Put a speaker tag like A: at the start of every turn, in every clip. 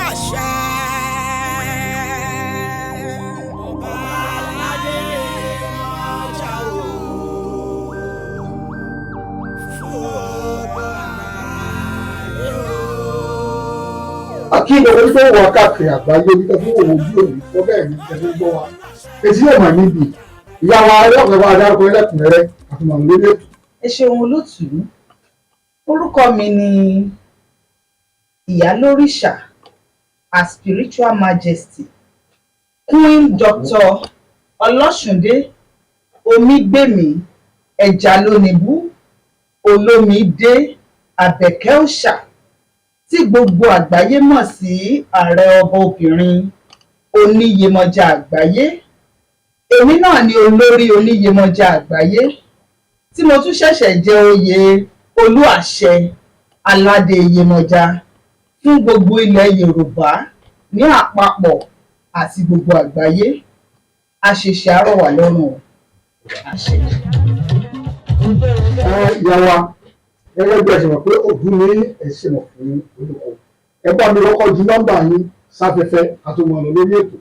A: àṣẹ. Ọba aládé Yemoja o. Fún gbogbo àgbáyé o.
B: Akíndé wọ́n tó wọ káàkiri àgbáyé nígbà tó wọ ojú òní fọ́ bẹ́ẹ̀ ní ìjẹ́bú gbọ́ wa. Èsì yóò mà níbi ìyá wa ẹlẹ́kùnrin wa dárúkọ ẹlẹ́kùnrin àfihàn lórí ètò.
C: Ẹ ṣeun olótùú. Orúkọ mi ni Ìyálórìṣà, Her Spiritual Majesty, Queen Dr. Ọlọ́ṣùndé Omígbèmí Ẹ̀jálónìbú Olómídé Àbẹ̀kẹ́ Òòṣà tí gbogbo àgbáyé mọ̀ sí ààrẹ ọba obìnrin Oníyemọja àgbáyé. Èmi náà ni olórí Oníyemọja àgbáyé tí mo tún ṣẹ̀ṣẹ̀ jẹ oyè Olu-Ase Alade Iyemoja fún gbogbo ilẹ̀ Yorùbá ní àpapọ̀ àti gbogbo àgbáyé. Àṣẹ̀ṣẹ̀ àárọ̀ wà lọ́rùn o.
B: Ìyá wa gẹ́gẹ́ bí ẹ ṣe mọ̀ pé ògún ní ẹ̀ṣẹ̀ mọ̀ fún olùkọ́. Ẹ bá mi kọ́kọ́ ju nọ́mbà yín sáfẹ́fẹ́ àtúmọ̀ ọ̀nà lórí ètò.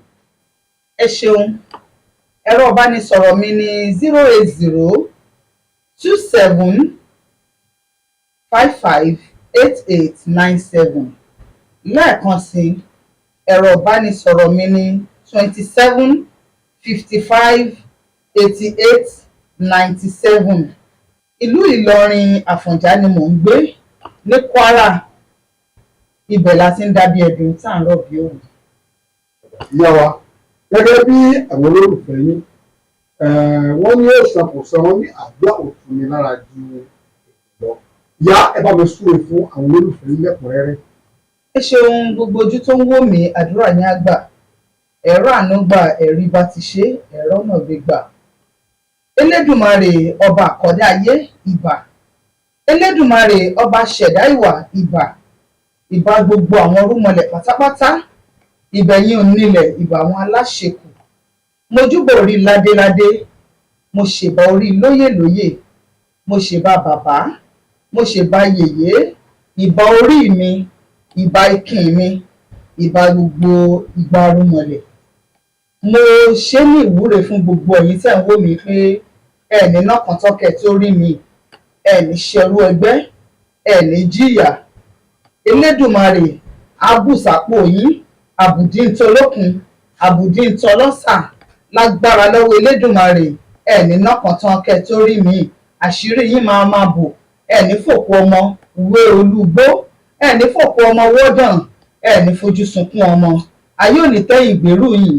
C: Ẹ ṣeun. Ẹ̀rọ ìbánisọ̀rọ̀ mi ni 08027558897. Lẹ́ẹ̀kan sí, ẹ̀rọ ìbánisọ̀rọ̀ mi ni 27558897. Ìlú Ìlọrin Àfọ̀njá ni mò ń gbé ní Kwara. Ibẹ̀ la ti ń dábí ẹ̀dùn tá à ń rọ̀ bí òun.
B: Ìyá wa gẹ́gẹ́ bí àwọn olólùfẹ́ yín wọ́n ní òòsàn kò sọ wọ́n ní àdúrà òtún ni lára ju lọ. Ìyá ẹ bá mi súre fún àwọn olólùfẹ́ yín lẹ́kùnrẹ́rẹ́.
C: Ẹ ṣeun gbogbo ojú tó ń wò mí, àdúrà yín á gbà. Ẹ̀rọ àánú gbà, ẹ̀rí bá ti ṣe, ẹ̀rọ náà gbé gbà. Elédùmarè ọba àkọ́dá ayé ìbà. Elédùmarè ọba ṣẹ̀dá ìwà ìbà. Ìbà gbogbo àwọn rúmọlẹ̀ pátápátá. Ìbẹ̀yìn onílẹ̀ ìbà àwọn aláṣekù. Mo júbà orí ládéládé, mo ṣèbà orí lóyèlóyè, mo ṣèbà bàbá, mo ṣèbà yèyé, ìbà orí mi, ìbà ikìn mi, ìbà gbogbo ìgbà rúmọlẹ̀. Mo ṣe ní ìwúre fún gbogbo ẹ̀yin tẹ́ ń wò mí pé ẹ̀ní nọ́kàn tọ́kẹ̀ tó rí mi, ẹ̀ní ṣẹrú ẹgbẹ́, ẹ̀ní jìyà. Elédùmarè àbùsàpò yín, àbùdí ń tolókun, àbùdí ń tọlọ́sà. Lágbára lọ́wọ́ Elédùmarè ẹ̀ní nọ́kàn tọ́kẹ̀ tó rí mi, àṣírí yín máa bò. Ẹ̀ní fòkú ọmọ wé olúgbó, ẹ̀ní fòkú ọmọ wọ́dàn, ẹ̀ní fojú sunkún ọmọ. Ayé ò ní tẹ́yìn gbèrú yìí,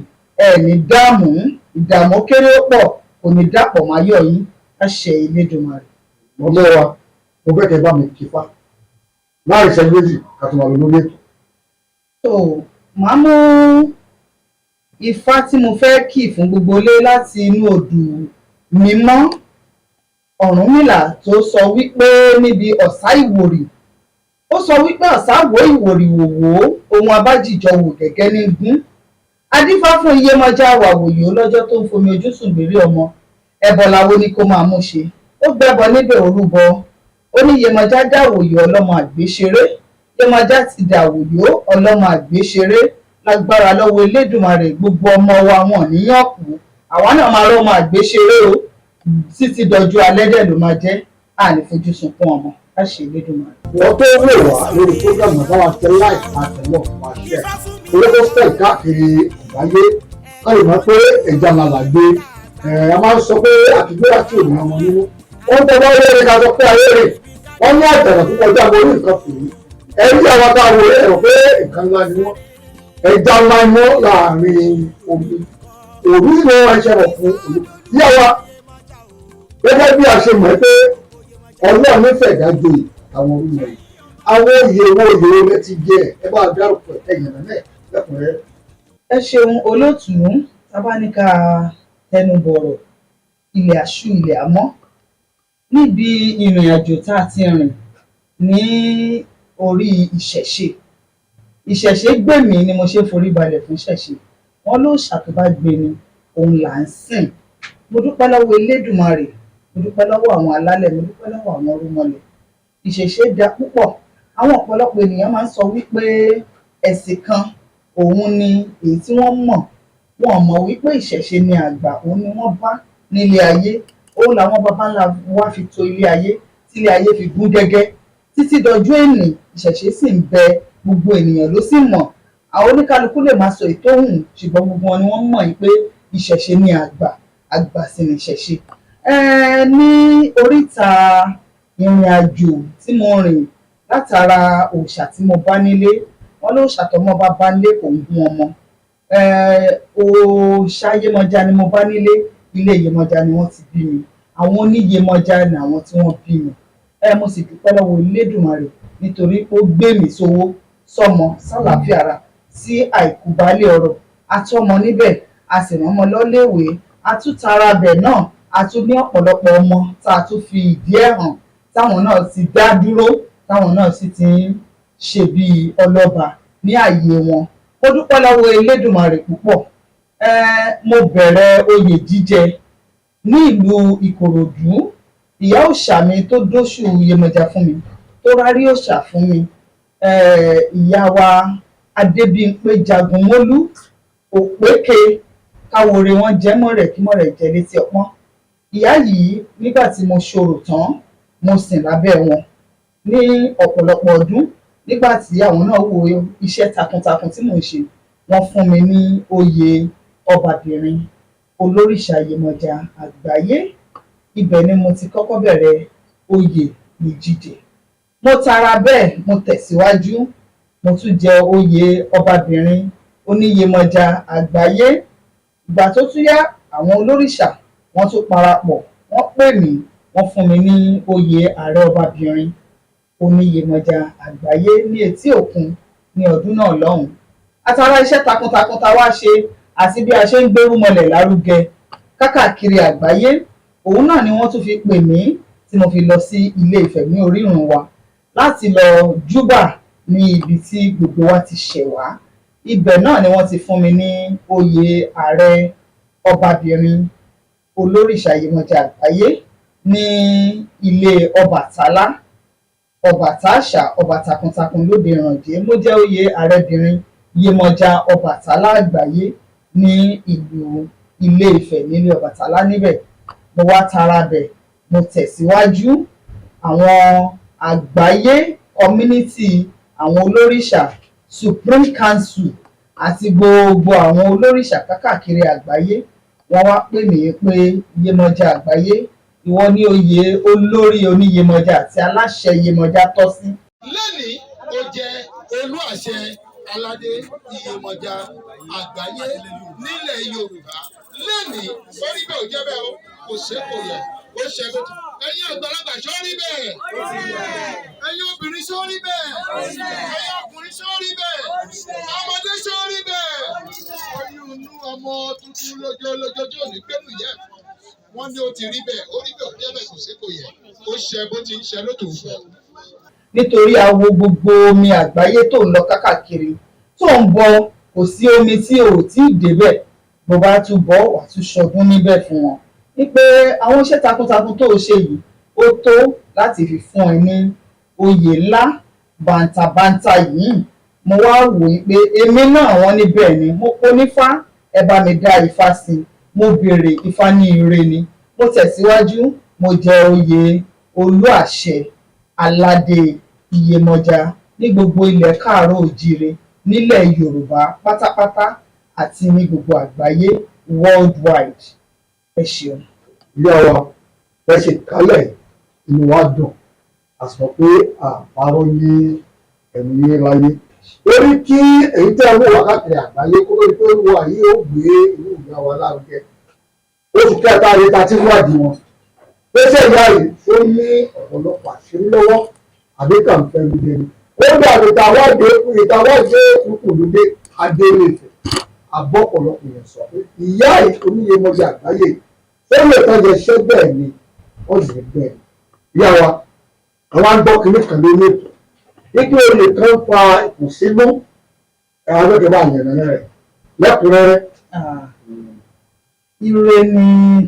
C: ẹ̀ní dààmú, ìdààmú kéré ó pọ̀ kò ní dàpọ̀ máyọ̀ yín. Àṣẹ Elédùmarè.
B: Ọmọ wa mo fẹ́ kẹ́ bá mi kífá láàrin ìṣẹ́jú méjì ká tó máa lọ lórí ètò.
C: So màá mú ifá tí mo fẹ́ kì fún gbogbo ilé láti inú odù mímọ́ Ọ̀rúnmìlà tó sọ wípé níbi ọ̀sá ìwòrì, ó sọ wípé ọ̀sá wo ìwòrì wòwò ohun abájìjọ wò gẹ́gẹ́ ní gún. Adífá fún Iyemoja wàwòyó lọ́jọ́ tó ń fomi ojú sùn gbèrè ọmọ. Ẹbọ làwo ni kó máa mú ṣe, ó gbẹ́bọ níbẹ̀ orúbọ. Ó ní Iyemoja dáwòyó ọlọ́mọ àgbéṣeré, Yemoja ti dàwòyó ọlọ́mọ àgbéṣeré. Lágbára lọ́wọ́ Elédùmarè gbogbo ọmọ wa wọn níyàn kú, àwa náà máa rọ́mọ àgbéṣeré o, títí dọjú alẹ́ dẹ̀ ló máa jẹ́, àní fojú sunkún ọmọ. Àṣẹ Elédùmarè.
B: Wọ́n tó wò wá lórí fúgàmù báwa tẹ láì àtẹ̀wọ̀ wá ṣẹ̀. Olóko stẹ̀ káàkiri àgbáyé ká lè mọ̀ pé ẹja làlà gbé. A máa ń sọ pé àtìgbé àti òmìnira ọmọ nínú. Wọ́n tẹ́ wọ́n lé ká sọ pé ayé rè. Wọ́n ní àtẹ̀rẹ̀ púpọ̀ já borí nǹkan fò yìí. Ẹni tí àwọn táwọn wòye ẹ̀rọ pé nǹkan ńlá ni wọ́n. Ẹja ńlá ni wọ́n láàrin omi. Òbí sì ni wọ́n ṣẹ̀wọ̀ fún olú. Yíyá wa gẹ́gẹ́ bí a ṣe mọ̀ pé Ọlọ́run nífẹ̀ẹ́ ìdájọ́ àwọn orúmọ yìí. Àwọn òye owó òye rẹ ti jẹ ẹ bá dárúkọ ẹ̀yìn náà lẹ́kùnrẹ́rẹ́.
C: Ẹ ṣeun olótùú, tábánikà tẹnubọ̀rọ̀ ilẹ̀ àṣù ilẹ̀ àmọ́ níbi ìrìn àjò tá a ti rìn ní orí ìṣẹ̀ṣe. Ìṣẹ̀ṣe gbè mí ni mo ṣe forí balẹ̀ fún ìṣẹ̀ṣe. Wọ́n ló ṣàtúbà gbé ni òun là ń sìn. Mo dúpẹ́ lọ́wọ́ Elédùmarè, mo dúpẹ́ lọ́wọ́ àwọn alálẹ̀, mo dúpẹ́ lọ́wọ́ àwọn orúmọlẹ̀. Ìṣẹ̀ṣe dá púpọ̀. Àwọn ọ̀pọ̀lọpọ̀ ènìyàn máa ń sọ wípé ẹ̀sìn kan òun ni èyí tí wọ́n mọ̀. Wọn ò mọ̀ wípé ìṣẹ̀ṣe ni àgbà, òun ni wọ́n bá nílé ayé. Òun làwọn baba ńlá wa fi tò ilé ayé, tí ilé ayé fi gún gẹ́gẹ́. Títí dọjú èní ìṣẹ̀ṣe sì ń bẹ, gbogbo ènìyàn ló sì mọ̀. Àwọn oníkálukú lè máa sọ èyí tó wù, ṣùgbọ́n gbogbo wọn ni wọ́n mọ̀ pé ìṣẹ̀ṣe ni àgbà, àgbà sì ni ìṣẹ̀ṣe. Ní oríta ìrìn àjò tí mo rìn látara òòṣà tí mo bá nílé, wọn lóòṣà tọmọ bá bá nílé kò ń gún ọmọ. Òòṣà Yemoja ni mo bá nílé, ilé Yemoja ni wọ́n ti bí mi. Àwọn oníyemoja ni àwọn tí wọ́n bí mi. Mo sì dúpẹ́ lọ́wọ́ Elédùmarè nítorí pé ó gbé mi sówó, sọ́mọ, sálàáfíà ara, sí àìkú baálé ọrọ̀. A tọ́mọ níbẹ̀, a sì rán ọmọ lọ́léèwé, a tún tara bẹ̀ náà, a tún ní ọ̀pọ̀lọpọ̀ ọmọ tá a tún fi ìdí ẹ̀ hàn, táwọn náà ti dá dúró, táwọn náà sì ti ń ṣe bí ọlọ́ba ní ààyè wọn. Mo dúpẹ́ lọ́wọ́ Elédùmarè púpọ̀. Mo bẹ̀rẹ̀ oyè jíjẹ ní ìlú Ìkòròdú. Ìyá òòṣà mi tó dóṣù Yemoja fún mi, tó rárí òòṣà fún mi, ìyá wa Adébímpé Jagunmólú Òpéke káwore wọn jẹ́ mọ̀rẹ̀ kí mọ̀rẹ̀ jẹ́ létí ọpọ́n. Ìyá yìí nígbà tí mo ṣorò tán, mo sìn lábẹ́ wọn ní ọ̀pọ̀lọpọ̀ ọdún. Nígbà tí àwọn náà wo iṣẹ́ takuntakun tí mò ń ṣe, wọ́n fún mi ní oyè ọbabìnrin olórìṣà Yemoja àgbáyé. Ibẹ̀ ni mo ti kọ́kọ́ bẹ̀rẹ̀ oyè ní jíjẹ. Mo tara bẹ́ẹ̀, mo tẹ̀síwájú, mo tún jẹ oyè ọbabìnrin oníyemoja àgbáyé. Ìgbà tó tún yá, àwọn olórìṣà wọ́n tún parapọ̀, wọ́n pè mí, wọ́n fún mi ní oyè ààrẹ ọbabìnrin oníyemoja àgbáyé ní etí òkun ní ọdún náà lọ́hùn. Àtàrà iṣẹ́ takuntakun tá wá ṣe àti bí a ṣe ń gbérú mọ́lẹ̀ lárugẹ kákàkiri àgbáyé, òun náà ni wọ́n tún fi pè mí tí mo fi lọ sí Ilé Ifẹ̀ ní orírun wa láti lọ júbà ní ibi tí gbogbo wa ti ṣẹ̀ wá. Ibẹ̀ náà ni wọ́n ti fún mi ní oyè ààrẹ ọbabìnrin olórìṣà Yemoja àgbáyé ní ilé Ọbàtálá. Ọbàtáṣà, ọba takuntakun lóde ìrànjẹ. Mo jẹ́ oyè ààrẹbìnrin Yemoja Ọbàtálá àgbáyé ní ìlú Ilé Ifẹ̀ nílé Ọbàtálá níbẹ̀. Mo wá tara bẹ̀, mo tẹ̀síwájú. Àwọn àgbáyé community, àwọn olórìṣà Supreme Council àti gbogbo àwọn olórìṣà kákàkiri àgbáyé, wọ́n wá pè mí pé Yemoja àgbáyé, ìwọ ní oyè olórí oníyemoja àti aláṣẹ Yemoja tọ́ sí.
A: Lónìí ó jẹ́ Olu-Ase Alade Iyemoja àgbáyé nílẹ̀ Yorùbá. Lónìí sọ́rí bẹ́ẹ̀ ò jẹ́ bẹ́ẹ̀ o, kò ṣe kò yẹ, ó ṣe bó ti. Ẹ̀yin àgbàlagbà sọ́rí bẹ́ẹ̀, ẹ̀yin obìnrin sọ́rí bẹ́ẹ̀, ẹ̀yin ọkùnrin sọ́rí bẹ́ẹ̀, ọmọdé sọ́rí bẹ́ẹ̀. Oyún inú ọmọ tuntun lójoojó tí ò ní gbẹ́nu yẹ. Wọ́n ní ó ti rí bẹ́ẹ̀, ó rí bẹ́ẹ̀ ò jẹ́ bẹ́ẹ̀, kò ṣe kò yẹ, ó ṣe bó ti ń ṣe lótòótọ́.
C: Nítorí awo gbogbo omi àgbáyé tó ń lọ kákàkiri tó ń bọ, kò sí omi tí ò tí ì débẹ̀. Bó bá tún bọ́, wà tún ṣọdún níbẹ̀ fún wọn. Wípé àwọn iṣẹ́ takuntakun tó ṣe yìí ó tó láti fi fún ẹ ní oyè ńlá bàǹtàbàǹtà yìí. Mo wá wò ó pé èmi náà wọ́n níbẹ̀ ni. Mo kó nífá, ẹ bá mi dá ifá sí i. Mo béèrè ifá ní ire ni. Mo tẹ̀síwájú, mo jẹ oyè Olu-Ase Alade Iyemoja ní gbogbo ilẹ̀ káàárọ̀ òjíire, nílẹ̀ Yorùbá pátápátá àti ní gbogbo àgbáyé worldwide. Ẹ ṣeun.
B: Ìyá wa ẹ ṣe kálẹ̀, inú wa dùn, a sọ pé àparọ́ ní ẹ̀mí yín láyé. Lórí kí èyí tẹ́ owó wà káàkiri àgbáyé kó lórí pé olúwa yìí ó gbé inú ìyá wa lárugẹ. Oṣù kẹta rèé ta ti wádìí wọn. Pèsè ìyá yìí ó ní ọ̀pọ̀lọpọ̀ àṣírí lọ́wọ́ àbí kàn fẹ́ lóde ni. Ó dàbí ìtawọ́dé kúkúlùdé Adéléfẹ̀ àbọ̀ ọ̀pọ̀lọpọ̀ yẹn sọ pé ìyá yìí oníyemoja àgbáyé ó lè tọ́jú iṣẹ́ bẹ́ẹ̀ ni wọ́n sì bẹ́ẹ̀ ni. Ìyá wa àwọn àgbọ̀ kìíní kan ló ní ètò nígbà olè kan fa ìkùnsínú ẹ̀rọ lóde bá yẹn náà rẹ̀ lẹ́kùnrẹ́rẹ́.
C: Ire ni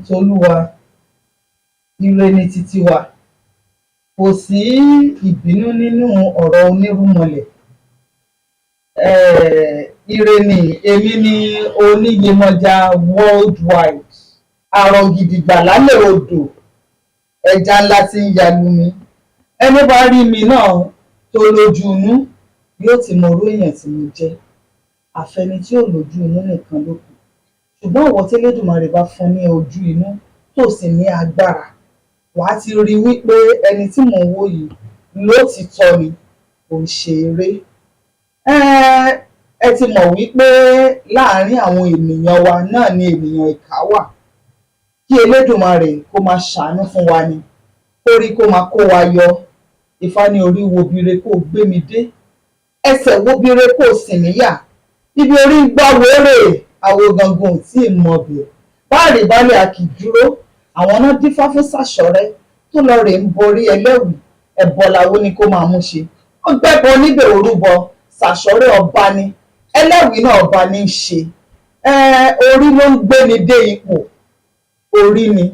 C: tolúwa, ire ni títí wa. Kò sí ìbínú nínú ọ̀rọ̀ onírúmọlẹ̀. Ire ni èmi ni Oníyemoja worldwide, àrọ̀ gidigba lálẹ́ odò, ẹja ńlá tí ń yalu mi. Ẹni bá rí mi náà tó lójú inú yóò ti mọ orú èèyàn tí mo jẹ́. Àfẹni tí ò lójú inú nìkan ló kù. Ṣùgbọ́n ìwọ tí Elédùmarè bá fún ní ojú inú tó sì ní agbára, wàá ti rí wípé ẹni tí mò ń wò yìí lótìítọ́ ni, kò ń ṣe eré. Ẹ ti mọ̀ wípé láàárín àwọn ènìyàn wa náà ni ènìyàn ìkà wà. Kí Elédùmarè kó máa ṣàánú fún wa ni, kórí kó máa kó wa yọ. Ifá ní orí wo bire kó gbé mi dé, ẹsẹ̀ wo bire kó sì mí yà. Ibi orí ń gbá wéré, àwo gangan ò tí ì mọbẹ̀. Báàrí balẹ̀ àkìdúró, àwọn náà dífá fún Sàṣọrẹ́ tó lọ rè ń borí ẹlẹ́wì, ẹ̀bọ làwo ni kó máa mú ṣe. Ó gbẹ́bọ níbẹ̀ orúbọ, Sàṣọrẹ́ ọba ni, ẹlẹ́wì náà ọba ní í ṣe. Orí ló ń gbé ni dé ipò, orí ni.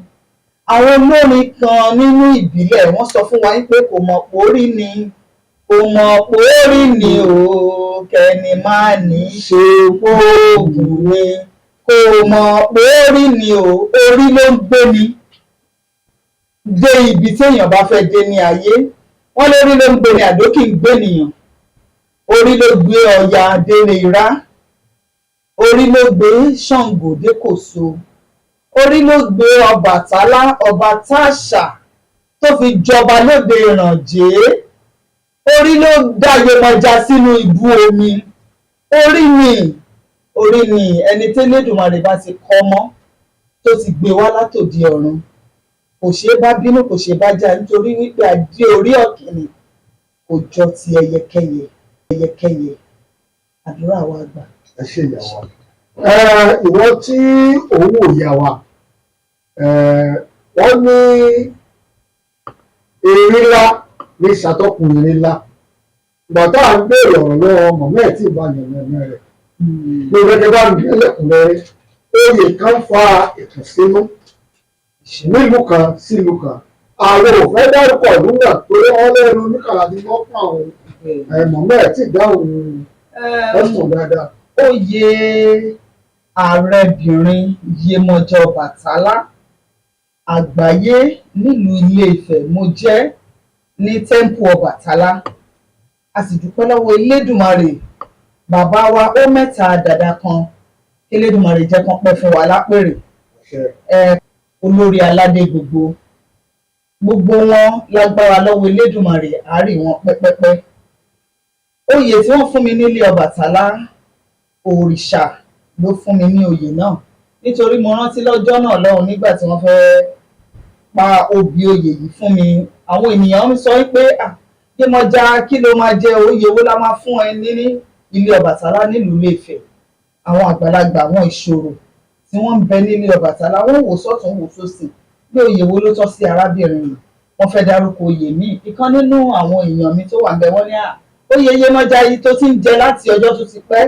C: Àwọn olórin kan nínú ìbílẹ̀ wọ́n sọ fún wa pé kò mọ̀ pé orí ni, kò mọ̀ pé orí ni o, kẹ́ni máa ní ṣe oògùn ni, kò mọ̀ pé orí ni o, orí ló ń gbé ni dé ibi téèyàn bá fẹ́ dé ní ayé. Wọ́n lórí ló ń gbé ni, àdó kì í gbé nìyàn. Orí ló gbé Ọya délé Irá, orí ló gbé Ṣàngó dé Kòso, orí ló gbé Ọbàtálá ọba táṣà tó fi jọba lóde Ìrànjẹ́, orí ló dá Yemoja sínú ibú omi. Orí ni ẹni tẹ́lẹ̀dùmarè bá ti kọ́ mọ́ tó ti gbé wá látòdì ọ̀run, kò ṣeé bá bínú, kò ṣeé bá jà, nítorí wípé adé orí ọ̀kìnì kò jọ ti ẹyẹkẹyẹ. Àdúrà wa gbà.
B: Ẹ ṣe ìyàwó. Ìwọ tí òun wò yà wá, wọ́n ní eré ńlá ní ìṣàtọ́kùn eré ńlá. Ìgbà tá à ń béèrè ọ̀rọ̀ lọ́wọ́ mọ̀mọ́ ẹ̀ tí ì bá yànnà rẹ̀. Pé gẹ́gẹ́ bá mi lẹ́kùnrẹ́rẹ́, oyè kan fa ìkùnsínú nílùú kan sí ìlú kan. Àwọn ò fẹ́ dárúkọ ìlú náà torí wọ́n lẹ́nu oníkàlà ni wọ́n fún àwọn mọ̀mọ́ ẹ̀ tí ì dáhùn ẹ̀sùn dáadáa.
C: Oyè ààrẹbìnrin Yemoja Ọbàtálá àgbáyé nílùú Ilé-Ifẹ̀ mo jẹ́ ní tẹ́ḿpù Ọbàtálá. A sì dúpẹ́ lọ́wọ́ Elédùmarè, bàbá wa ó mẹ́ta dàda kan, kí Elédùmarè jẹ́ kán pẹ́ fún wa lápèrè. Olórí aládé gbogbo wọn lágbára lọ́wọ́ Elédùmarè, àárí wọn pẹ́pẹ́pẹ́. Oyè tí wọ́n fún mi nílé Ọbàtálá, òrìṣà ló fún mi ní oyè náà, nítorí mo rántí lọ́jọ́ náà lọ́hùn nígbà tí wọ́n fẹ́ pa obì oyè yìí fún mi. Àwọn ènìyàn ń sọ pé Yemoja kí ló máa jẹ, oyè wo la máa fún ẹ ní ilé Ọbàtálá nílùú Ilé-Ifẹ̀. Àwọn àgbàlagbà, àwọn ìṣòro tí wọ́n ń bẹ nílé Ọbàtálá, wọ́n wò sọ́tún wò sósì pé oyè wo ló tọ́ sí arábìnrin yìí. Wọ́n fẹ́ dárúkọ oyè míì. Ìkan nínú àwọn èèyàn mi tó wà ń bẹ, wọ́n ní oyè Yemoja yìí tó ti ń jẹ láti ọjọ́ tó ti pẹ́,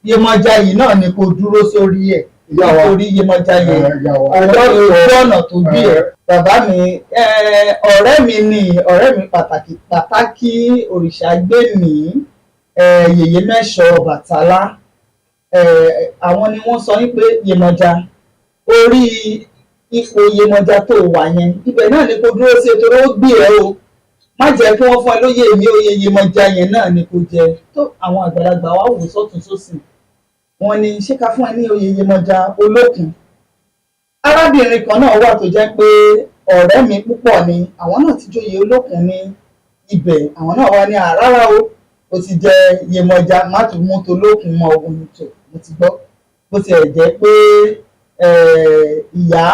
C: Yemoja yìí náà ni kò dúró sórí ẹ̀, nítorí Yemoja yẹn ọ̀nà tó bí ẹ̀. Bàbá mi, ọ̀rẹ́ mi ni, ọ̀rẹ́ mi pàtàkì òrìṣà gbé mi, Yèyé Mẹ́ṣọ̀ Ọbàtálá. Àwọn ni wọ́n sọ wípé Yemoja, orí ipò Yemoja tó wà yẹn, ibẹ̀ náà ni kò dúró sí, torí ó gbé ẹ o. Má jẹ́ kí wọ́n fún ẹ lóyè mi, oyè Yemoja yẹn náà ni kò jẹ. Tó àwọn àgbàlagbà wá wò sọ́tún sósì, wọ́n ní ṣé ká fún ẹ ní oyè Yemoja Olókun. Arábìnrin kan náà wà tó jẹ́ pé ọ̀rẹ́ mi púpọ̀ ni, àwọn náà ti joyè Olókun ní ibẹ̀. Àwọn náà wá ní rárá o ti jẹ Yemoja, má tún mú tolókun mọ́ ogun tó, mo ti gbọ́. Bó tiẹ̀ jẹ́ pé ìyá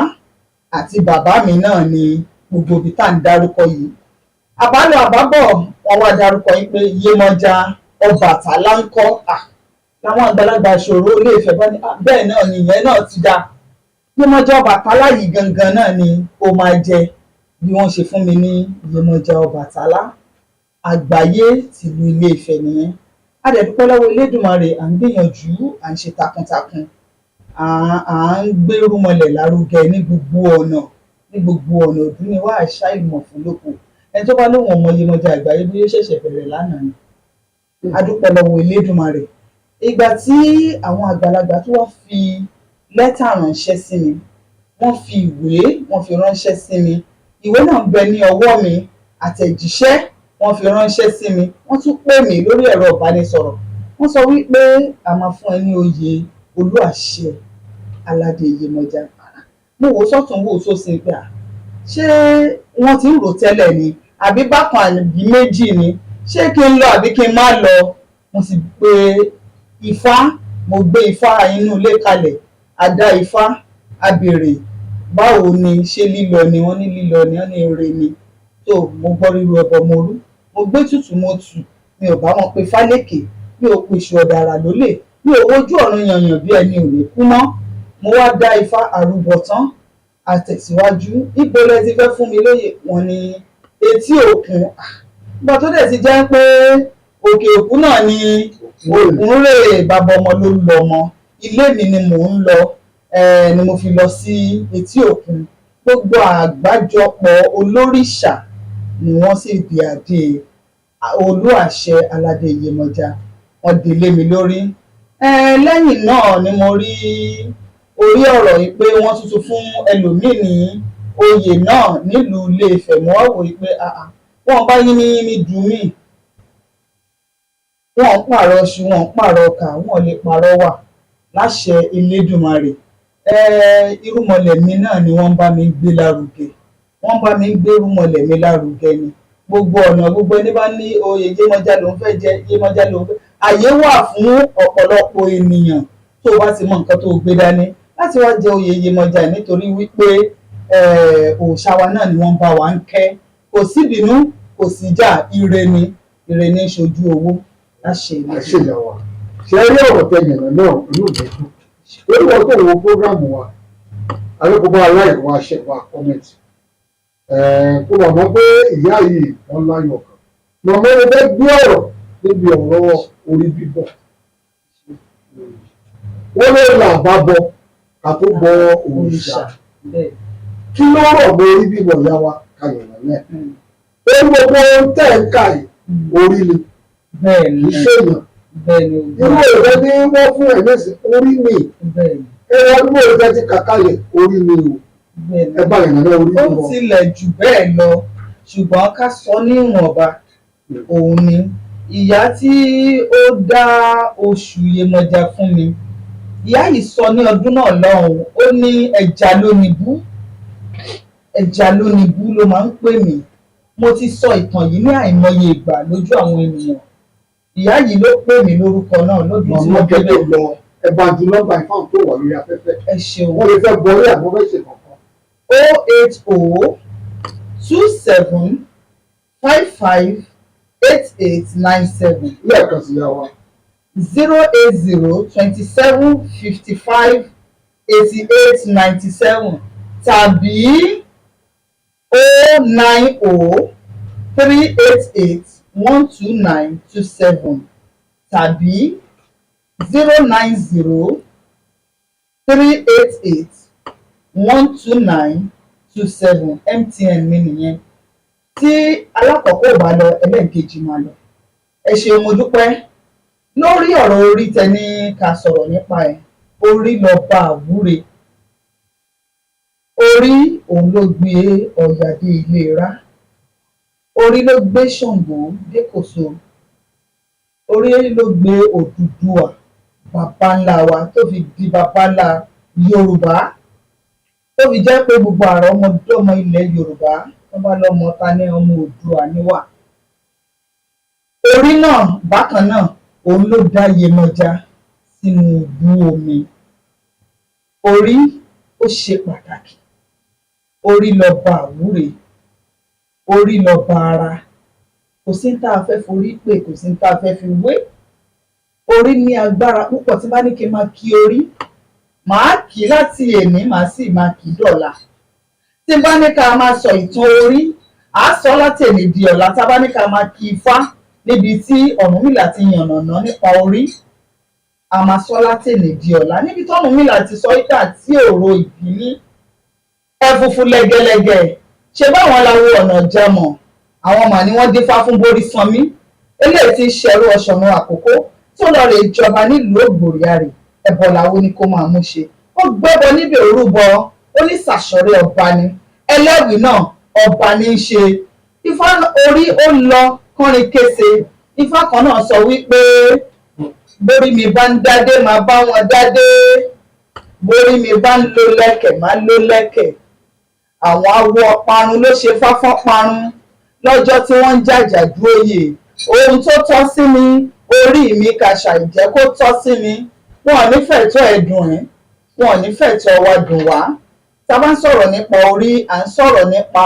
C: àti bàbá mi náà ni gbogbo ibi tá à ń dárúkọ yìí. Àbálọ àbábọ̀ wọn wá dárúkọ yìí pé Yemoja Ọbàtálá ń kọ́. Láwọn àgbàlagbà ìṣòro Ilé-Ifẹ̀ bá ní bẹ́ẹ̀ náà ni ìyẹn náà ti dá. Yemoja Ọbàtálá yìí gangan náà ni ó máa jẹ, bí wọ́n ṣe fún mi ní Yemoja Ọbàtálá àgbáyé tìlú Ilé-Ifẹ̀ nìyẹn. A dẹ̀ dúpẹ́ lọ́wọ́ Elédùmarè, à ń gbìyànjú, à ń ṣe takuntakun, à ń gbérúmọlẹ̀ lárugẹ ní gbogbo ọ̀nà. Ọdún ni wá àṣà ìmọ̀ fún lóko. Ẹni tó bá lóun ọmọ Yemoja àgbáyé bí ó ṣẹ̀ṣẹ̀ bẹ̀rẹ̀ lánàá ni. A dúpẹ́ lọ́wọ́ Elédùmarè. ìgbà tí àwọn àgbàlagbà tó wá fi lẹ́tà ránṣẹ́ sí mi, wọ́n fi ìwé wọ́n fi ránṣẹ́ sí mi, ìwé náà ń bẹ ní ọwọ́ mi, àtẹ̀jíṣẹ́ wọ́n fi ránṣẹ́ sí mi, wọ́n tún pè mí lórí ẹ̀rọ ìbánisọ̀rọ̀, wọ́n sọ wípé a máa fún ẹ ní oyè Olu-Ase Alade Iyemoja. Mo wò sọ́tún wò sósì pé ṣé wọ́n ti ń rò tẹ́lẹ̀ ni àbí bákan àbí méjì ni, ṣé kí n lọ àbí kí n má lọ. Mo sì pe ifá, mo gbé ifá inú ilé kalẹ̀, a dá ifá, a béèrè báwo ni, ṣé lílọ ni, wọ́n ní lílọ ni, wọ́n ní ire ni. tó mo gbọ́ ríru ẹbọ mo rú, mo gbé tutù mo tù, mi ò bá wọn pe fálékè, mi ò pèsè ọ̀dàrà lólè, mi ò wojú ọ̀run yànyàn bí ẹni ò lè kú mọ́. Mo wá dá ifá àrúbọ tán, àtẹ̀síwájú. Ibo lẹ ti fẹ́ fún mi lóyè? Wọ́n ní etí òkun. Ìgbà tó dẹ̀ ti jẹ́ pé òkè òkun náà ni òkun rè, bàbá ọmọ ló ń lọ ọmọ, ilé mi ni mò ń lọ, ni mo fi lọ sí etí òkun. Gbogbo àgbájọpọ̀ olórìṣà ni wọ́n sì di adé Olu-Ase Alade Iyemoja, wọ́n délé mi lórí. Lẹ́yìn náà ni mo rí orí ọ̀rọ̀ yìí pé wọ́n tuntun fún ẹlòmíì ní oyè náà nílùú Ilé-Ifẹ̀. Mo wá wò yìí pé wọ́n bá yínmíyínmí dùn mí, wọ́n ń pààrọ̀ ṣu, wọ́n ń pààrọ̀ ọkà, wọ́n lè pààrọ̀ wà láṣẹ Elédùmarè. Irúmọlẹ̀ mi náà ni wọ́n bá mi gbé lárugẹ, wọ́n bá mi gbé irúmọlẹ̀ mi lárugẹ ni. Gbogbo ọ̀nà, gbogbo ẹni bá ní oyè Yemoja ló ń fẹ́ jẹ, Yemoja ló ń fẹ́. Àyè wà fún ọ̀pọ̀lọpọ̀ ènìyàn tó bá ti mọ nǹkan tó gbé dání láti wá jẹ oyè Yemoja, nítorí wípé òòṣà wa náà ni wọ́n bá wa ń kẹ́. Kò sí bínú, kò sí jà, ire ni, ire ní ṣojú owó.
B: àṣeyàwó ṣe rí ọ̀rọ̀ tẹ̀yìn náà inú ìdẹ́kùn lórí wọn tó wo fúrógrámù wa alẹ́kọ̀ọ́bá aláìwọ aṣẹ́wà kọ́mẹ̀tì kó wà mọ́ pé ìyá yìí wọ́n láyọ̀ kan mọ̀mọ́ ló fẹ́ gbé ọ̀rọ̀ níbi ọ̀rọ̀ orí bíbọ̀ wọ́n lè là bá bọ ká tó bọ òrìṣà kí ló rọ̀ mọ́ orí bíbọ̀ ìyá wa kayọ̀ lọ́lẹ̀ ó ní gbogbo tẹ̀ ń kà yìí orí ni ìṣèyàn irú ìfẹ́ ní wọ́n fún ẹ̀ lẹ́sìn orí mi ẹ̀rọ ọdún ìfẹ́ ti kàkálẹ̀ orí mi o ẹ bá yẹn náà orí mi lọ.
C: Ó tilẹ̀ jù bẹ́ẹ̀ lọ, ṣùgbọ́n ká sọ ní ìwọ̀nba. Òun ni ìyá tí ó dá oṣù Yemoja fún mi. Ìyá yìí sọ ní ọdún náà lọ́hùn-ún, ó ní ẹja lónìbú, ẹja lónìbú ló máa ń pè mí. Mo ti sọ ìtàn yìí ní àìmọye ìgbà lójú àwọn ènìyàn. Ìyá yìí ló pè mí lórúkọ náà lójú tí wọ́n gbé lọ.
B: Ẹ bá ju nọ́mbà ìfáwọn tó wà lórí afẹ́fẹ́.
C: Ẹ ṣeun.
B: Wọ́n lè fẹ́ bọ orí àgbọn fẹ́ ṣe kankan.
C: 08027558897.
B: Lẹ́ẹ̀kan sí yàrá.
C: 08027558897 tàbí 09038812927 tàbí 09038812927. MTN mi nìyẹn. Tí alákọ̀ọ́kọ́ ò bá lọ, ẹlẹ́ẹ̀kejì máa lọ. Ẹ ṣeun, mo dúpẹ́. Lórí ọ̀rọ̀ orí tẹni ká sọ̀rọ̀ nípa ẹ̀, orí lọ bá àwúre. Orí òun ló gbé Ọya dé ilé Ra, orí ló gbé Ṣàngó dé Kòso, orí ló gbé Odùduwà bàbá ńlá wa tó fi di bàbá ńlá Yorùbá, tó fi jẹ́ pé gbogbo àrọ́ ọmọdọ́mọ ilẹ̀ Yorùbá wọ́n bá lọ́mọ ta ní ọmọ Oòduà níwà. Orí náà bákan náà òun ló dá Yemoja sínú ìbú omi. Orí ó ṣe pàtàkì. Orí lọba àwúre, orí lọba ara. Kò sí ní tá a fẹ́ forí pè, kò sí ní tá a fẹ́ fi wé. Orí ní agbára púpọ̀. Tí bá ní kí n máa kí orí, màá kí láti èní, màá sì máa kí dọ̀la. Tí bá ní ká máa sọ ìtàn orí, àá sọ láti èní di ọ̀la. Tá bá ní ká máa kí Ifá níbi tí Ọ̀rúnmìlà ti yànnàná nípa orí, a máa sọ láti èní di ọ̀la. Níbi tí Ọ̀rúnmìlà ti sọ ìgbà tí òro ìbíní ẹfúfú lẹ́gẹ́lẹ́gẹ́, ṣe báwọn láwo ọ̀nà jẹmọ̀, àwọn mà ní wọ́n dífá fún Borí Sanmí, eléyìí tí ṣẹrú Ọ̀ṣọ́nù àkókò tó lọ rè jọba nílùú Ògbòrìàrè ẹbọ làwọn ní kó máa mú ṣe. Ó gbẹ́bọ níbẹ̀ orúbọ, ó ní sàṣọrẹ́ ọba ni, ẹlẹ́wìí náà ọba ní í ṣe. Ifá orí ó lọ kọrin kése. Ifá kan náà sọ wípé borí mi bá ń dádé máa bá wọn dádé, borí mi bá ń lo lẹ́kẹ̀ máa lo lẹ́kẹ̀. Àwọn awo ọparun ló ṣe fáfán parun lọ́jọ́ tí wọ́n ń jàjà dúróyè. Ohun tó tọ́ sí mi orí mi kàṣà ìjẹ́ kó tọ́ sí mi. Wọn ò ní fẹ̀tọ́ ẹ̀dùn ẹ̀, wọn ò ní fẹ̀tọ́ wa dùn wá. Tá a bá ń sọ̀rọ̀ nípa orí, à ń sọ̀rọ̀ nípa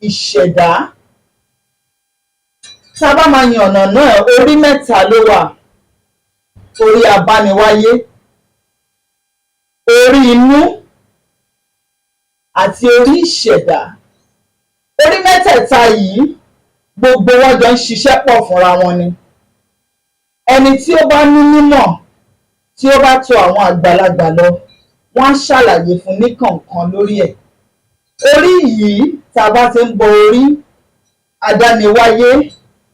C: ìṣẹ̀dá. Tá a bá máa yànnà náà, orí mẹ́ta ló wà. Orí abániwáyé, orí inú àti orí ìṣẹ̀dá. Orí mẹ́tẹ̀ẹ̀ta yìí gbogbo wọn jọ ń ṣiṣẹ́ pọ̀ fúnra wọn ni. Ẹni tí ó bá ní mímọ̀, tí ó bá tọ̀ àwọn àgbàlagbà lọ, wọ́n á ṣàlàyé fún ní kọ̀ọ̀kan lórí ẹ̀. Orí yìí tá a bá ti ń bọ orí adániwáyé,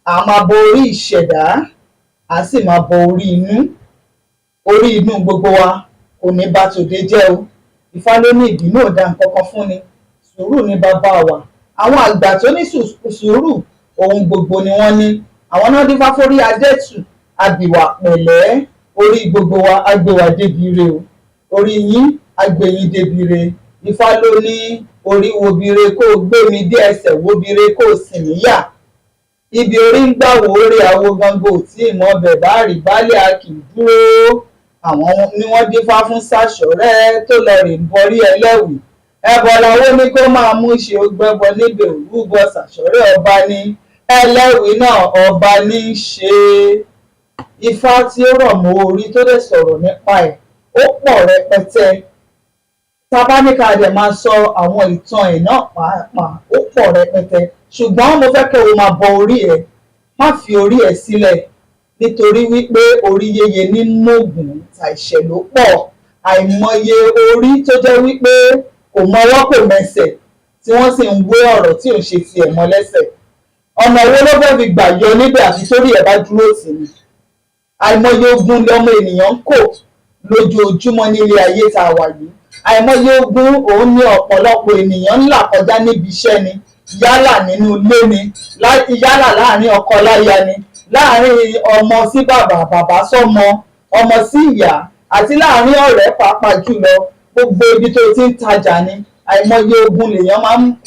C: a máa bọ orí ìṣẹ̀dá, a sì máa bọ orí inú. Orí inú gbogbo wa kò ní bá tòde jẹ́ o. Ifá ló ní ìbínú ò dá nǹkan kan fún ni, sùúrù ní bàbá wa. Àwọn àgbà tó ní sùúrù ohun gbogbo ni wọ́n ní. Àwọn náà dífá fórí adẹ́tù abìwà pẹ̀lẹ́. Orí gbogbo wa á gbé wa débi re o, orí yín á gbé yín débi re. Ifá ló ní orí wo bire kó o gbé mi dé, ẹsẹ̀ wo bire kó o sì níyà. Ibi orí ń gbà wò ó rí àwo gangan ò tí ì mọ ọbẹ̀ bá rí baálé a kì í dúró. Àwọn ni wọ́n dífá fún sàṣọrẹ́ tó lọ rè ń borí ẹlẹ́wìí. Ẹbọ làwọn ní kó máa mú ṣe, ó gbẹ́bọ níbẹ̀ òrúbọ sàṣọrẹ́ ọba ní, ẹlẹ́wìí náà ọba ní í ṣe. Ifá tí ó rọ̀ mọ́ orí tó lè sọ̀rọ̀ nípa ẹ̀ ó pọ̀ rẹpẹtẹ. Tá bá ní ká dẹ̀ máa sọ àwọn ìtàn ẹ̀ náà pàápàá ó pọ̀ rẹpẹtẹ. Ṣùgbọ́n mo fẹ́ kẹ́ o máa bọ orí ẹ̀, má fi orí ẹ̀ sílẹ̀, nítorí wípé orí yeye ní mògùn àìṣẹ̀ ló pọ̀. Àìmọye orí tó jẹ́ wípé kò mọwọ́ kò mẹsẹ̀, tí wọ́n sì ń wé ọ̀rọ̀ tí ò ṣe tiẹ̀ mọ́ lẹ́sẹ̀. Ọ̀nà wo ló fẹ́ fi gbà yọ níbẹ̀ àfi sórí ẹ̀ bá dúró tì ní? Àìmọye ogun lọmọ ènìyàn ń kò lójoojúmọ́ nílé ayé tá a wà yìí. Àìmọye ogun òun ní ọ̀pọ̀lọpọ̀ ènìyàn ń là kọjá níbi iṣẹ́ ni, yálà nínú ilé ni, yálà láàrin ọkọ láya ni, láàrin ọmọ sí bàbá, bàbá sọ́mọ, ọmọ sí ìyá, àti láàrin ọ̀rẹ́ pàápàá jùlọ. Gbogbo ibi tó ti ń tajà ni àìmọye ogun lèèyàn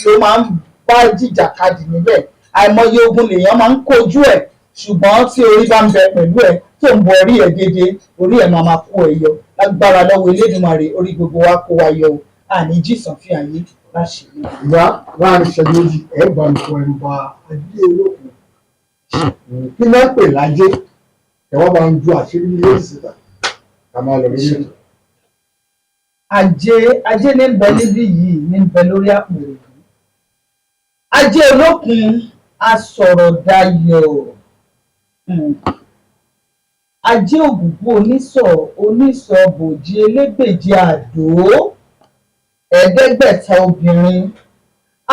C: ló máa ń bá jìjàkadì níbẹ̀. Àìmọye ogun lèèyàn máa ń kojú ẹ̀. Ṣùgbọ́n tí orí bá ń bẹ pẹ̀lú ẹ̀ tó ń bọ orí ẹ̀ dédé, orí ẹ̀ máa kó ẹ yọ. Lágbára lọ́wọ́ Elédùmarè, orí gbogbo wa kó wa yọ o. Àní jísàn fi àyè láṣẹ.
B: ìyá láàrin ìṣẹ́jú méjì ẹ̀ bá mi kọ ẹnu ba ajé olókùn. Kí náà pè lájé? Ẹ wá bá ń ju àṣírí ilé ìsìta ká máa lọ lórí ètò.
C: Ajé ní ń bẹ níbí yìí, ní ń bẹ lórí àpèrè yìí. Ajé olókun asọ̀rọ̀dayọ̀. Ajé ògùngbò onísọ̀ bòjì elégbèje àdó, ẹ̀ẹ́dẹ́gbẹ̀ta obìnrin.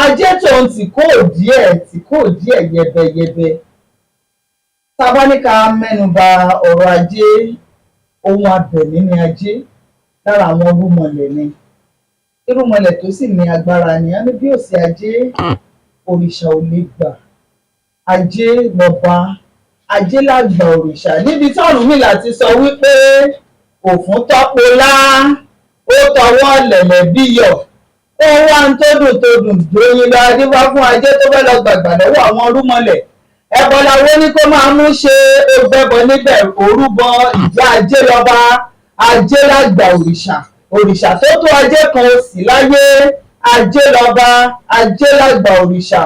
C: Ajé tóun tí kò díẹ̀ yẹbẹyẹbẹ. Tá bá ní ká mẹ́nuba ọ̀rọ̀ ajé, ohun abẹ̀mí ni ajé. Lára àwọn irúnmọlẹ̀ ni. Irúnmọlẹ̀ tó sì ní agbára ni. A ní bí ò sí ajé, òrìṣà ò lè gbà. Ajé lọba, ajé lágbà òrìṣà. Níbi tí Ọ̀rúnmìlà ti sọ wípé òfún tọ́polá, ó tọwọ́ lẹ̀lẹ̀ bíyọ̀, ó wá ń tó dùn dòyin lọ adífá fún ajé tó fẹ́ lọ gbàgbà lọ́wọ́ àwọn irúnmọlẹ̀. Ẹbọ làwọn ní kó máa mú ṣe, ó gbẹ́bọ níbẹ̀ orúbọ ìyá ajé lọba, ajé lágbà òrìṣà. Òrìṣà tó tó ajé kan ò sí láyé. Ajé lọba, ajé lágbà òrìṣà.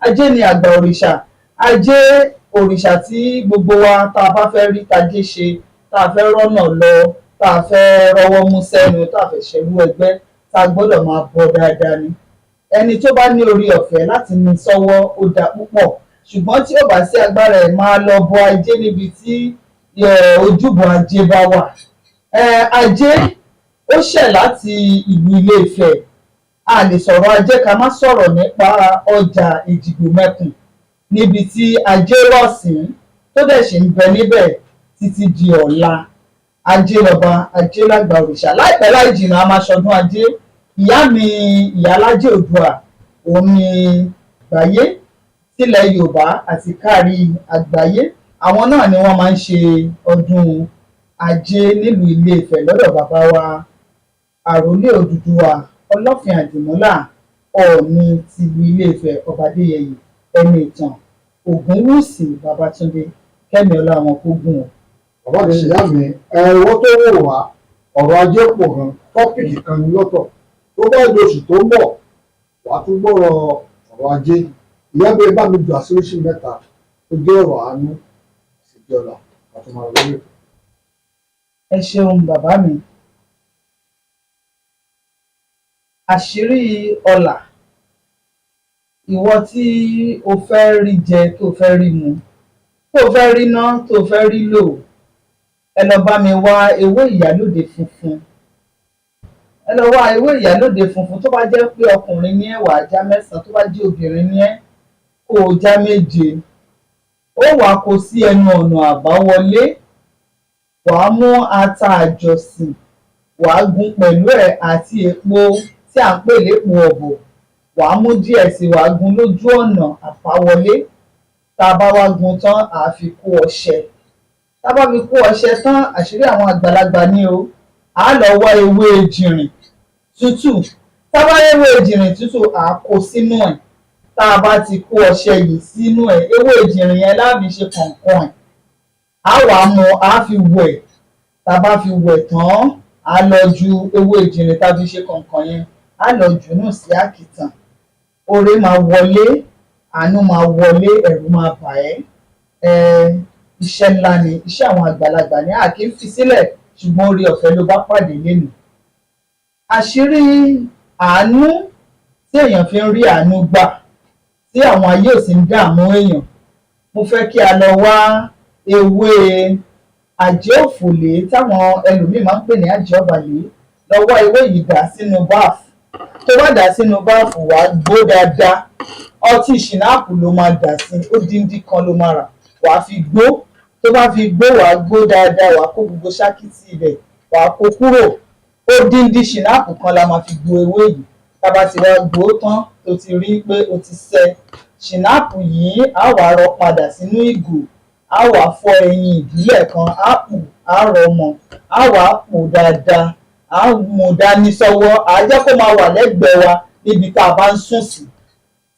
C: Ajé ni àgbà òrìṣà. Ajé òrìṣà tí gbogbo wa tá a bá fẹ́ rí tajé ṣe, tá a fẹ́ rọ́nà lọ, tá a fẹ́ rọ́wọ́ mú sẹ́nu, tá a fẹ́ ṣerú ẹgbẹ́, tá a gbọ́dọ̀ máa bọ dáadáa ni. Ẹni tó bá ní orí ọ̀fẹ́ láti ní sọ́wọ́ ó dá púpọ̀. Ṣùgbọ́n tí ó bá sí agbára ẹ̀, máa lọ bọ ajé níbi tí ojúbọ ajé bá wà. Ajé ó ṣẹ̀ láti ìlú Ilé-Ifẹ̀. A lè sọ̀rọ̀ ajé ká má sọ̀rọ̀ nípa ọjà Èjìgbò mẹ́kùn, níbi tí ajé rọ̀ sí tó dẹ̀ ṣì ń bẹ níbẹ̀. títí di ọ̀la. Ajé lọba, ajé lágbà òrìṣà. Láìpẹ́ láì jìnnà a máa ṣọdún ajé. Ìyá mi Ìyálájé Oòduà òun ni àgbáyé sílẹ̀ Yorùbá àti kárí àgbáyé. Àwọn náà ni wọ́n máa ń ṣe ọdún ajé nílùú Ilé-Ifẹ̀ lọ́dọ̀ bàbá wa àrólé Odùduwà Ọlọ́fin Àdìmúlà Ọọ̀ni tìlú Ilé-Ifẹ̀ Ọba Adéyẹyè ẹni ìtàn Ògúnwùsì Babátúndé kẹ́mi ọlá wọn kó gùn ọ́.
B: bàbá mi ìyá mi ẹ̀rọ tó wò wá ọ̀rọ̀ ajé pọ̀ gan tọ́pìkì kan ní lọ́tọ̀ tó bá di oṣù tó ń bọ̀ wàá tún gbọ́rọ̀ ọ̀rọ̀ ajé ìyá mi bá mi dùn àṣíríṣì mẹ́ta tó jẹ́ ọ̀rọ̀ àánú àti ọ̀la àti màá lórí ètò.
C: Ẹ ṣeun bàbá mi. Àṣírí ọlà, ìwọ tí o fẹ́ rí jẹ tó fẹ́ rí mu tó fẹ́ rí ná tó fẹ́ rí lò, ẹ lọ bá mi wá ewé ìyálóde funfun. Ẹ lọ wá ewé ìyálóde funfun. Tó bá jẹ́ pé ọkùnrin ní ẹ wàá já 9, tó bá jẹ́ obìnrin ní ẹ kó o já 7. Ó wàá kó sí ẹnu ọ̀nà àbáwọlé. Wàá mú ata àjọsìn, wàá gún pẹ̀lú ẹ̀ àti epo tí à ń pè lépo ọ̀bọ̀. Wàá mú díẹ̀ sí, wàá gún lójú ọ̀nà àbáwọlé. Tá a bá wá gún tán, àá fi kó ọṣẹ. Tá a bá fi kó ọṣẹ tán, àṣírí àwọn àgbàlagbà ni o. Àá lọ wá ewé ejìrìn tútù. Tá a bá rí ewé ejìrìn tútù, àá kó sínú ẹ̀. Tá a bá ti kó ọṣẹ yìí sínú ẹ̀, ewé ejìrìn yẹn la fi ṣe kànkàn ẹ̀. Á wàá mú, á fi wẹ̀. Tá a bá fi wẹ̀ tán, á lọ ju ewé ejìrìn tá a fi ṣe kànkàn yẹn, á lọ jù nù sí àkìtàn. Oore máa wọlé, àánú máa wọlé, ẹ̀rù máa bà ẹ́. Iṣẹ́ ńlá ni, iṣẹ́ àwọn àgbàlagbà ni, a kì í fi sílẹ̀, ṣùgbọ́n oore ọ̀fẹ́ ló bá pàdé lénìí. Àṣírí àánú tí èèyàn fi ń rí àánú gbà, tí àwọn ayé ò sì ń dààmú èèyàn. Mo fẹ́ kí a lọ wá ewé àjẹ́ òfòlé táwọn ẹlòmíì máa ń pè ní àjẹ́ ọ̀bàlé. Lọ wá ewé yìí dà sínú báàfù. Tó bá dà sínú báàfù, wàá gbó dáadáa. Ọtí ṣìnáàpù ló máa dà sí, ó díndín kan ló máa rà. Wàá fi gbó. Tó bá fi gbó, wàá gbó dáadáa, wàá kó gbogbo ṣákìtì ibẹ̀, wàá kó kúrò. Ó díndín ṣìnáàpù kan la máa fi gbo ewé yìí. Tá a bá ti wá gbó tán, tó ti rí pé ó ti sẹ ṣìnáàpù yìí, á wàá rọ padà sínú ìgò. Á wàá fọ ẹyin ìbílẹ̀ kan, á pò, á rọ mọ́, á wàá pò dáadáa. Á mú dání sọ́wọ́, á jẹ́ kó máa wà lẹ́gbẹ̀ẹ́ wa níbi tá a bá ń sùn sí.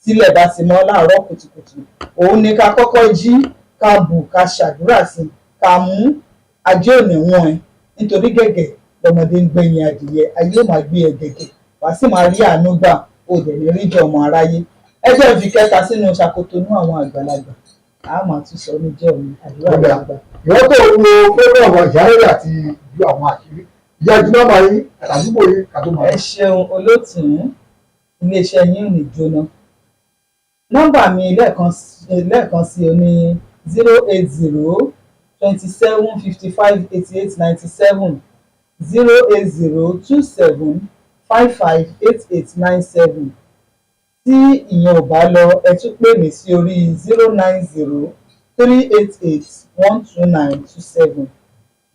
C: Tílẹ̀ bá ti mọ́ láàárọ̀ kùtùkùtù, òun ni ká kọ́kọ́ jí, ká bù, ká ṣàdúrà sí, ká mú. Ajé ò ní wọ́n ẹ, nítorí gẹ̀gẹ̀ lọmọdé ń gbẹ̀yìn adìyẹ, ayé ò máa gbé ẹ gẹ̀gẹ̀. Wàá sì máa rí àánú gbà, o dẹ̀ ní rí jọ ọmọ aráyé. Ẹgbẹ́ fi kẹta sínú ṣàkóso inú àwọn àgbàlagbà. A máa tún sọ ní jẹ́ òní àdúrà àgbà.
B: ìwọ́n tó wo fẹ́ràn àwọn ìyáálé àti ju àwọn àṣírí ìyá jùlọ máa yí àdúgbò yìí kàtó máa
C: Ẹ
B: yí.
C: ṣeun olóòtú, iléeṣẹ́ yín ò ní jóná. Nọ́mbà mi lẹ́ẹ̀kan sí o ní 080 27 55 88 97 080 27 55 88 97. Tí ìyẹn ò bá lọ, ẹ tún pè mí sí orí 090 388 12927.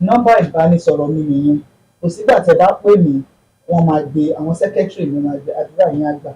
C: Nọ́mbà ìbánisọ̀rọ̀ mi nìyẹn. Kò sígbà tẹ́ bá pè mí, wọ́n máa gbé, àwọn sẹ́kẹ́tìrì mi máa gbé, àdúrà yín á gbà.